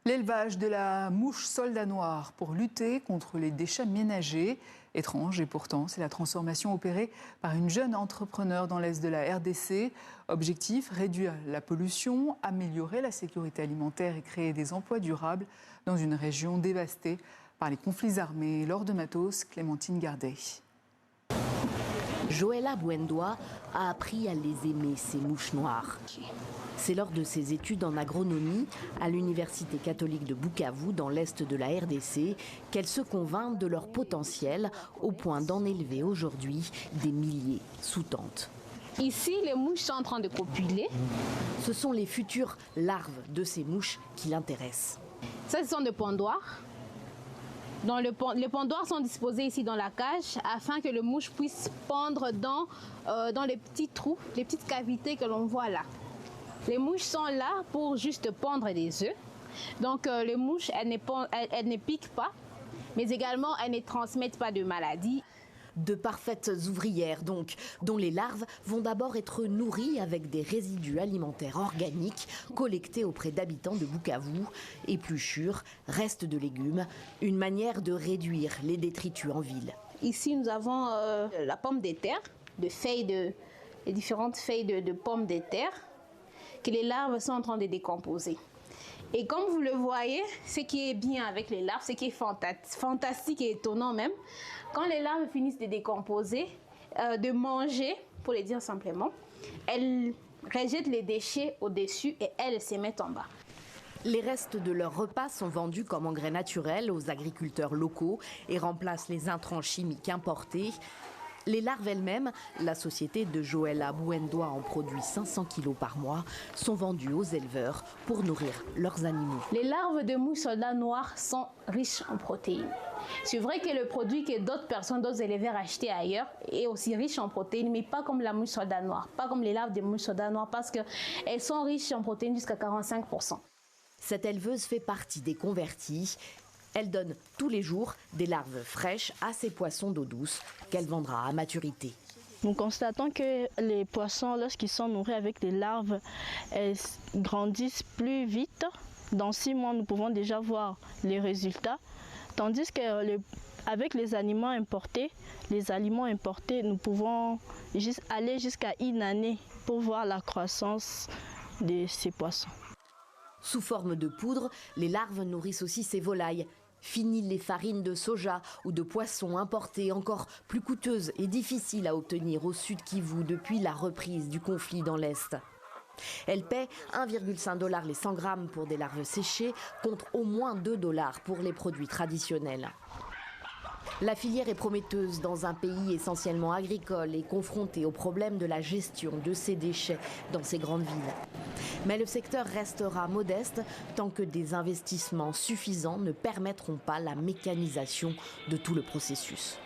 L'élevage de la mouche soldat noire pour lutter contre les déchets ménagers. Étrange et pourtant, c'est la transformation opérée par une jeune entrepreneur dans l'est de la RDC. Objectif, réduire la pollution, améliorer la sécurité alimentaire et créer des emplois durables dans une région dévastée par les conflits armés. Laure de Matos, Clémentine Gardet. Joëlla Bouendoa a appris à les aimer, ces mouches noires. C'est lors de ses études en agronomie à l'Université catholique de Bukavu, dans l'est de la RDC, qu'elle se convainc de leur potentiel au point d'en élever aujourd'hui des milliers sous tente. Ici, les mouches sont en train de copuler. Ce sont les futures larves de ces mouches qui l'intéressent. Ça, ce sont des pondoirs. Les pondoirs sont disposés ici dans la cage afin que le mouche puisse pondre dans les petits trous, les petites cavités que l'on voit là. Les mouches sont là pour juste pondre des œufs. Donc les mouches, elles ne piquent pas, mais également elles ne transmettent pas de maladies. De parfaites ouvrières donc, dont les larves vont d'abord être nourries avec des résidus alimentaires organiques collectés auprès d'habitants de Bukavu, épluchures, restes de légumes, une manière de réduire les détritus en ville. Ici nous avons la pomme de terre, les différentes feuilles de pommes de terre que les larves sont en train de décomposer. Et comme vous le voyez, ce qui est bien avec les larves, ce qui est fantastique et étonnant même, quand les larves finissent de décomposer, de manger, pour le dire simplement, elles rejettent les déchets au-dessus et elles se mettent en bas. Les restes de leurs repas sont vendus comme engrais naturels aux agriculteurs locaux et remplacent les intrants chimiques importés. Les larves elles-mêmes, la société de Joëlla Bouendoa en produit 500 kg par mois, sont vendues aux éleveurs pour nourrir leurs animaux. Les larves de mouches soldats noirs sont riches en protéines. C'est vrai que le produit que d'autres éleveurs achetaient ailleurs est aussi riche en protéines, mais pas comme la mouche soldat noire, pas comme les larves de mouches soldats noirs, parce qu'elles sont riches en protéines jusqu'à 45%. Cette éleveuse fait partie des convertis. Elle donne tous les jours des larves fraîches à ses poissons d'eau douce qu'elle vendra à maturité. Nous constatons que les poissons, lorsqu'ils sont nourris avec des larves, elles grandissent plus vite. Dans 6 mois, nous pouvons déjà voir les résultats. Tandis qu'avec les aliments importés, nous pouvons aller jusqu'à 1 année pour voir la croissance de ces poissons. Sous forme de poudre, les larves nourrissent aussi ces volailles. Fini les farines de soja ou de poissons importés, encore plus coûteuses et difficiles à obtenir au sud Kivu depuis la reprise du conflit dans l'Est. Elle paie 1,5 $ les 100 grammes pour des larves séchées, contre au moins 2 $ pour les produits traditionnels. La filière est prometteuse dans un pays essentiellement agricole et confronté au problème de la gestion de ces déchets dans ces grandes villes. Mais le secteur restera modeste tant que des investissements suffisants ne permettront pas la mécanisation de tout le processus.